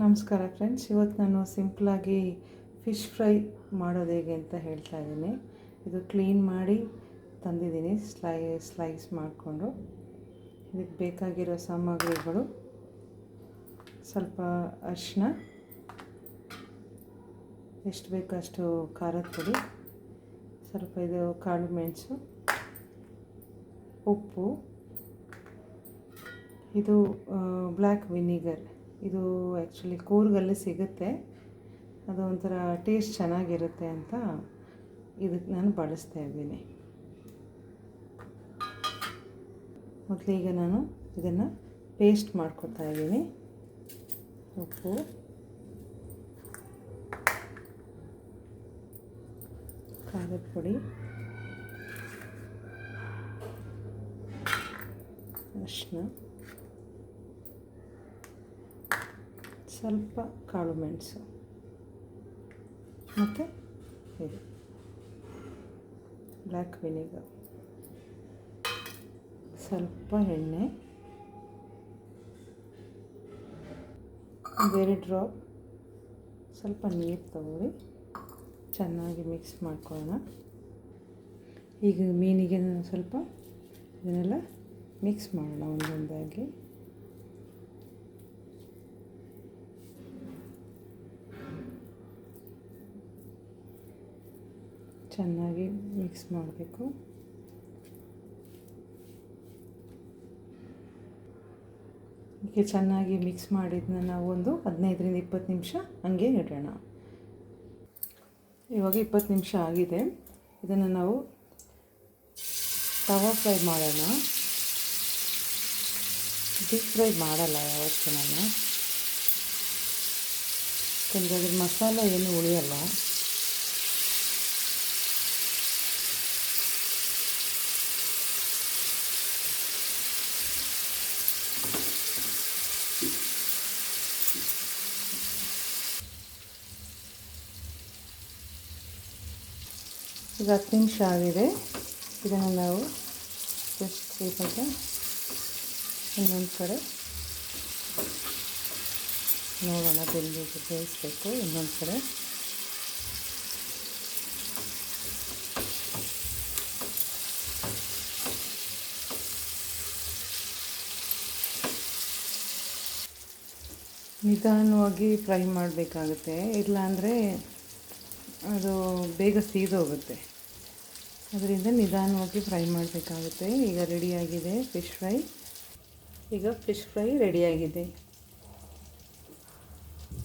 ನಮಸ್ಕಾರ ಫ್ರೆಂಡ್ಸ್, ಇವತ್ತು ನಾನು ಸಿಂಪಲಾಗಿ ಫಿಶ್ ಫ್ರೈ ಮಾಡೋದು ಹೇಗೆ ಅಂತ ಹೇಳ್ತಾ ಇದ್ದೀನಿ. ಇದು ಕ್ಲೀನ್ ಮಾಡಿ ತಂದಿದ್ದೀನಿ ಸ್ಲೈಸ್ ಮಾಡಿಕೊಂಡು. ಇದಕ್ಕೆ ಬೇಕಾಗಿರೋ ಸಾಮಗ್ರಿಗಳು: ಸ್ವಲ್ಪ ಅರಿಶಿನ, ಎಷ್ಟು ಬೇಕೋ ಅಷ್ಟು ಖಾರದ ಪುಡಿ, ಸ್ವಲ್ಪ ಇದು ಕಾಳು ಮೆಣಸು, ಉಪ್ಪು, ಇದು ಬ್ಲ್ಯಾಕ್ ವಿನಿಗರ್. ಇದು ಆ್ಯಕ್ಚುಲಿ ಕೂರ್ಗಲ್ಲಿ ಸಿಗುತ್ತೆ, ಅದು ಒಂಥರ ಟೇಸ್ಟ್ ಚೆನ್ನಾಗಿರುತ್ತೆ ಅಂತ ಇದಕ್ಕೆ ನಾನು ಬಳಸ್ತಾ ಇದ್ದೀನಿ. ಮೊದಲಿಗೆ ನಾನು ಇದನ್ನು ಪೇಸ್ಟ್ ಮಾಡ್ಕೊತಾ ಇದ್ದೀನಿ. ಉಪ್ಪು, ಖಾರದ ಪುಡಿ, ಅರಿಶಿನ, ಸ್ವಲ್ಪ ಕಾಳು ಮೆಣಸು ಮತ್ತು ಇದು ಬ್ಲ್ಯಾಕ್ ವಿನಿಗರ್, ಸ್ವಲ್ಪ ಎಣ್ಣೆ, ಬೇರೆ ಡ್ರಾಪ್, ಸ್ವಲ್ಪ ನೀರು ತಗೊಳ್ಳಿ, ಚೆನ್ನಾಗಿ ಮಿಕ್ಸ್ ಮಾಡ್ಕೊಳ್ಳೋಣ. ಈಗ ಮೀನಿಗೆ ಸ್ವಲ್ಪ ಇದನ್ನೆಲ್ಲ ಮಿಕ್ಸ್ ಮಾಡೋಣ ಒಂದೊಂದಾಗಿ. ಚೆನ್ನಾಗಿ ಮಿಕ್ಸ್ ಮಾಡಬೇಕು. ಹೀಗೆ ಚೆನ್ನಾಗಿ ಮಿಕ್ಸ್ ಮಾಡಿದ್ದನ್ನ ನಾವು ಒಂದು 15-20 ನಿಮಿಷ ಹಂಗೆ ಇಡೋಣ. ಇವಾಗ 20 ನಿಮಿಷ ಆಗಿದೆ. ಇದನ್ನು ನಾವು ತವಾ ಫ್ರೈ ಮಾಡೋಣ. ಡೀಪ್ ಫ್ರೈ ಮಾಡಲ್ಲ ಯಾವತ್ತೂ ನಾನು, ಯಾಕಂದರೆ ಅದ್ರ ಮಸಾಲೆ ಏನು ಉಳಿಯಲ್ಲ. ಈಗ 10 ನಿಮಿಷ ಆಗಿದೆ. ಇದನ್ನು ನಾವು ಜಸ್ಟ್ ಇವಾಗ ಇನ್ನೊಂದು ಕಡೆ ನೋಡೋಣ, ಬೇಯಿಸಬೇಕು. ಇನ್ನೊಂದು ಕಡೆ ನಿಧಾನವಾಗಿ ಫ್ರೈ ಮಾಡಬೇಕಾಗುತ್ತೆ, ಇಲ್ಲಾಂದರೆ ಅದು ಬೇಗ ಸೀದೋಗುತ್ತೆ. ಅದರಿಂದ ನಿಧಾನವಾಗಿ ಫ್ರೈ ಮಾಡಬೇಕಾಗುತ್ತೆ. ಈಗ ರೆಡಿಯಾಗಿದೆ ಫಿಶ್ ಫ್ರೈ. ಈಗ ಫಿಶ್ ಫ್ರೈ ರೆಡಿಯಾಗಿದೆ.